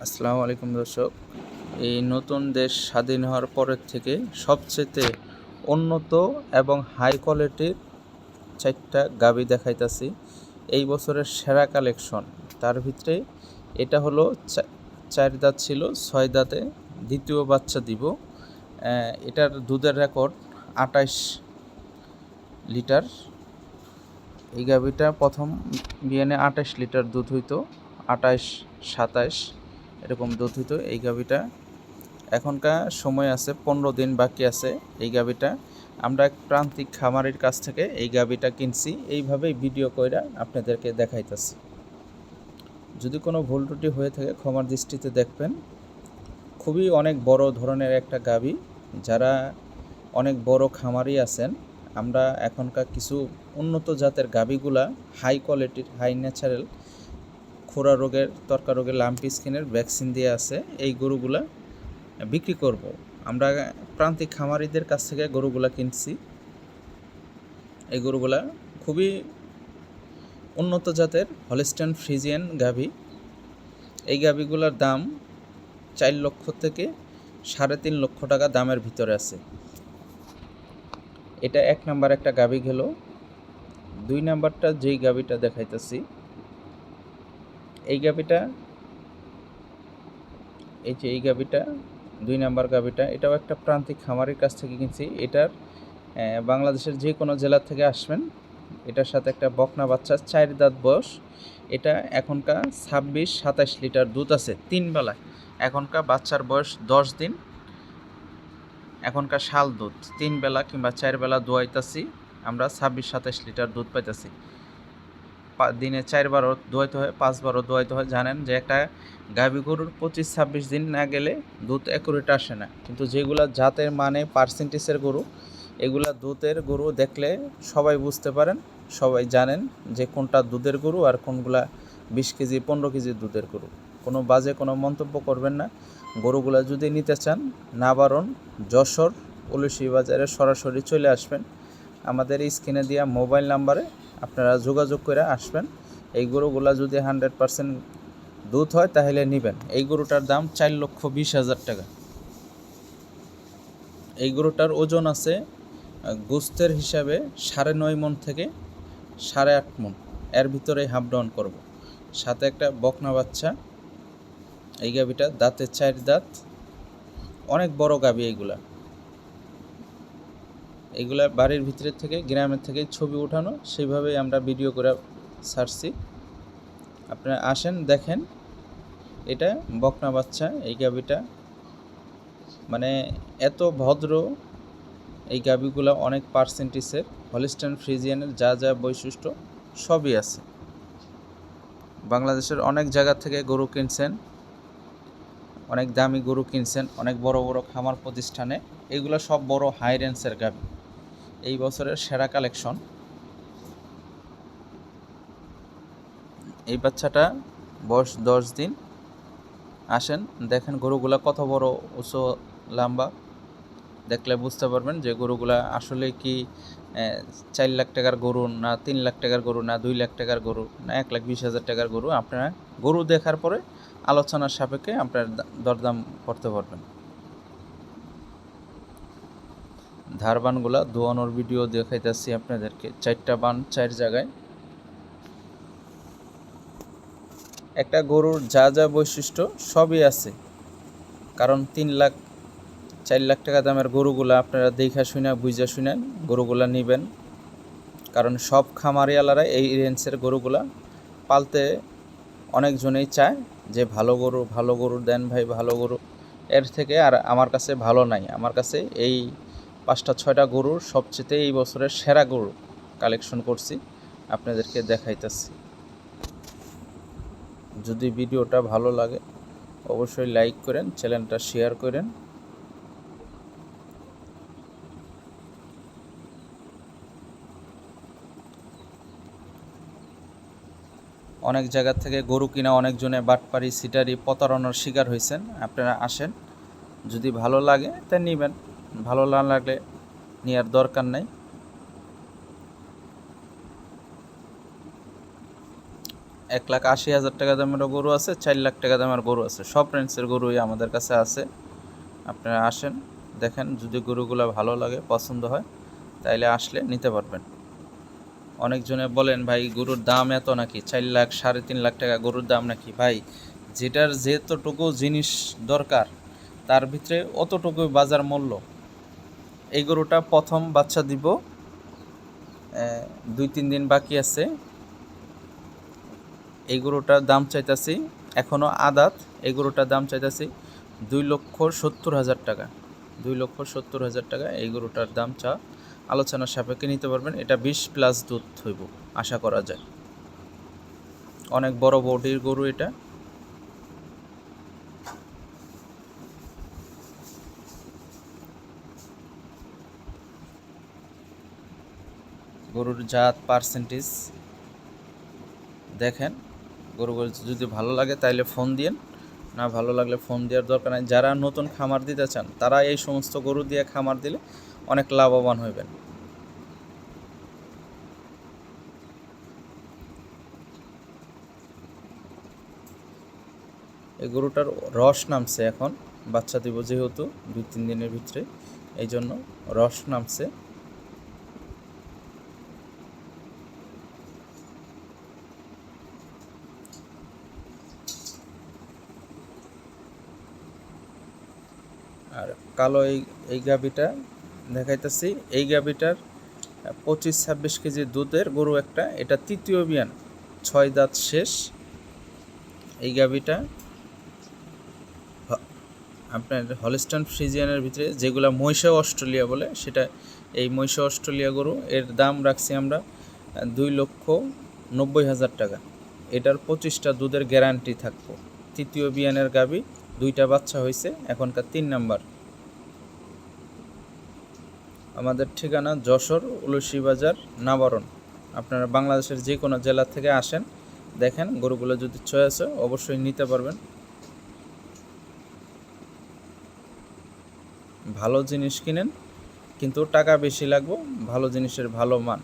আসসালামু আলাইকুম দর্শক। এই নতুন দেশ স্বাধীন হওয়ার পরের থেকে সবচেয়ে উন্নত এবং হাই কোয়ালিটির 4টা গাভী দেখাইতাছি। এই বছরের সেরা কালেকশন। তার ভিতরে এটা হলো 4 দাঁত ছিল, 6 দাঁতে দ্বিতীয় বাচ্চা দিব। এটার দুধের রেকর্ড 28 লিটার। এই গাভীটা প্রথম বিয়ানে 28 লিটার দুধ হইতো, 28, 27 এরকম দুধ হইতো। এই গাভীটা এখনকার সময় আছে 15 দিন বাকি আছে। এই গাভীটা আমরা এক প্রান্তিক খামারের কাছ থেকে এই গাভীটা কিনছি, এইভাবেই ভিডিও কইরা আপনাদেরকে দেখাইতেছি। যদি কোনো ভুল ত্রুটি হয়ে থাকে ক্ষমার দৃষ্টিতে দেখবেন। খুবই অনেক বড় ধরনের একটা গাভী। যারা অনেক বড় খামারি আছেন, আমরা এখনকার কিছু উন্নত জাতের গাভীগুলা হাই কোয়ালিটির, হাই ন্যাচারাল, খোরা রোগের, তর্কা রোগের, লাম্পি স্কিনের ভ্যাকসিন দিয়ে আছে, এই গরুগুলা বিক্রি করব। আমরা প্রান্তিক খামারিদের কাছ থেকে গরুগুলা কিনছি। এই গরুগুলা খুবই উন্নত জাতের হলস্টাইন ফ্রিজিয়ান গাভী। এই গাভীগুলার দাম 4 লক্ষ থেকে 3.5 লক্ষ টাকা দামের ভিতরে আছে। এটা 1 নাম্বার একটা গাভী গেল। 2 নাম্বারটা যেই গাভীটা দেখাইতেছি, এই গাভীটা, এই গাভীটা 2 নাম্বার গাভীটা, এটাও একটা প্রান্তিক খামারের কাছ থেকে কিনছি। এটার বাংলাদেশের যে কোনো জেলা থেকে আসবেন। এটার সাথে একটা বকনা বাচ্চা, 4 দাঁত বয়স। এটা এখনকার 26-27 লিটার দুধ আছে 3 বেলায়। এখনকার বাচ্চার বয়স 10 দিন। এখনকার শাল দুধ 3 বেলা কিংবা 4 বেলা দোয়াইতেছি আমরা, 26-27 লিটার দুধ পাইতেছি। দিনে 4 বারও দোয়াইতে হয়, 5 বারও দোয়াইতে হয়। জানেন যে একটা গাভী গরুর 25-26 দিন না গেলে দুধ অ্যাকুরেট আসে না। কিন্তু যেগুলা জাতের মানে পার্সেন্টেজের গরু, এগুলা দুধের গরু দেখলে সবাই বুঝতে পারেন, সবাই জানেন যে কোনটা দুধের গরু আর কোনগুলা 20 কেজি 15 কেজি দুধের গরু। কোনো বাজে কোনো মন্তব্য করবেন না। গরুগুলা যদি নিতে চান, নাবারণ, যশোর, উলুশি বাজারে সরাসরি চলে আসবেন। আমাদের এই স্ক্রিনে দেওয়া মোবাইল নাম্বারে আপনারা যোগাযোগ করে আসবেন। এই গরুগুলা যদি 100% দুধ হয় তাহলে নেবেন। এই গরুটার দাম 4,20,000 টাকা। এই গরুটার ওজন আছে গোস্তের হিসাবে 9.5 মণ থেকে 8.5 মণ, এর ভিতরে হাফ ডাউন করব। সাথে একটা বকনা বাচ্চা। এই গাভীটা দাঁতে 4 দাঁত, অনেক বড় গাভী। এইগুলা বাড়ির ভিতরের থেকে, গ্রামের থেকে ছবি ওঠানো, সেইভাবেই আমরা ভিডিও করে ছাড়ছি। আপনারা আসেন, দেখেন। এটা বকনা বাচ্চা। এই গাভীটা মানে এত ভদ্র। এই গাভীগুলো অনেক পার্সেন্টেজের হলস্টাইন ফ্রিজিয়ানের যা যা বৈশিষ্ট্য সবই আছে। বাংলাদেশের অনেক জায়গা থেকে গরু কিনছেন, অনেক দামি গরু কিনছেন, অনেক বড় বড় খামার প্রতিষ্ঠানে। এইগুলো সব বড় হাই রেঞ্জের গাভী। এই বছরের সেরা কালেকশন। এই বাচ্চাটা বয়স 10 দিন। আসেন, দেখেন গরুগুলা কত বড়, উঁচু, লম্বা। দেখলে বুঝতে পারবেন যে গরুগুলা আসলে কি 4 লাখ টাকার গরু না 3 লাখ টাকার গরু না 2 লাখ টাকার গরু না 1,20,000 টাকার গরু। আপনারা গরু দেখার পরে আলোচনার সাপেক্ষে আপনার দরদাম করতে পারবেন। ধারবানগুলা দোয়ানোর ভিডিও দেখাইতেছি আপনাদেরকে। 4টা বান 4 জায়গায়। একটা গরুর যা যা বৈশিষ্ট্য সবই আছে। কারণ 3 লাখ 4 লাখ টাকা দামের গরুগুলা আপনারা দেখা শুনে বুঝা শুনেন গরুগুলা নেবেন। কারণ সব খামারিয়ালারা এই রেঞ্জের গরুগুলা পালতে অনেকজনেই চায় যে ভালো গরু দেন ভাই, ভালো গরু। এর থেকে আর আমার কাছে ভালো নাই। আমার কাছে এই 5টা 6টা গরুর সবচেয়ে এই বছরের সেরা গরু কালেকশন করছি, আপনাদেরকে দেখাইতেছি। যদি ভিডিওটা ভালো লাগে অবশ্যই লাইক করেন, চ্যানেলটা শেয়ার করেন। অনেক জায়গা থেকে গরু কিনা অনেকজনে বাটপারি, সিটারি, প্রতারণার শিকার হয়েছেন। আপনারা আসেন, যদি ভালো লাগে তা নেবেন, ভালো না লাগলে নেওয়ার দরকার নাই। 1,80,000 টাকা দামেরও গরু আছে, 4 লাখ টাকা দামের গরু আছে। সব রেঞ্জের গরুই আমাদের কাছে আছে। আপনারা আসেন, দেখেন, যদি গরুগুলো ভালো লাগে, পছন্দ হয়, তাইলে আসলে নিতে পারবেন। অনেকজনে বলেন, ভাই গরুর দাম এত নাকি, 4 লাখ 3.5 লাখ টাকা গরুর দাম নাকি? ভাই, যেটার যেতটুকু জিনিস দরকার তার ভিতরে অতটুকুই বাজার মূল্য। এই গরুটা প্রথম বাচ্চা দিব, 2-3 দিন বাকি আছে। এই গরুটার দাম চাইতাছি, এখনও আদাত, এই গরুটার দাম চাইতাছি 2,70,000 টাকা। 2,70,000 টাকা এই গরুটার দাম চা, আলোচনার সাপেক্ষে নিতে পারবেন। এটা 20+ দুধ হইব আশা করা যায়। অনেক বড় বডির গরু এটা। গরুর জাত পার্সেন্টেজ দেখেন। গরু যদি ভালো লাগে তাইলে ফোন দিয়েন, না ভালো লাগলে ফোন দেওয়ার দরকার নাই। যারা নতুন খামার দিতে চান তারা এই সমস্ত গরু দিয়ে খামার দিলে অনেক লাভবান হইবেন। এই গরুটার রস নামছে, এখন বাচ্চা দিব যেহেতু 2-3 দিনের ভিতরে, এই জন্য রস নামছে। আর কালো এই গাভীটা দেখাইতেছি। এই গাভীটার 25-26 কেজি দুধের গরু একটা, এটা তৃতীয় বিয়ান, 6 দাঁত শেষ। এই গাভীটা আপনার হলস্টাইন ফ্রিজিয়ানের ভিতরে যেগুলা মহিষা অস্ট্রেলিয়া বলে, সেটা এই মহিষা অস্ট্রেলিয়া গরু। এর দাম রাখছি আমরা 2,90,000 টাকা। এটার 25টা দুধের গ্যারান্টি থাকবো। তৃতীয় বিয়ানের গাভী, 2টা বাচ্চা হয়েছে, এখনকার 3 নাম্বার। আমাদের ঠিকানা যশোর উলসি বাজার, নাবারণ। আপনারা বাংলাদেশের যে কোনো জেলা থেকে আসেন, দেখেন গরুগুলো যদি চয়েস হয় অবশ্যই নিতে পারবেন। ভালো জিনিস কিনেন, কিন্তু টাকা বেশি লাগবে, ভালো জিনিসের ভালো মান।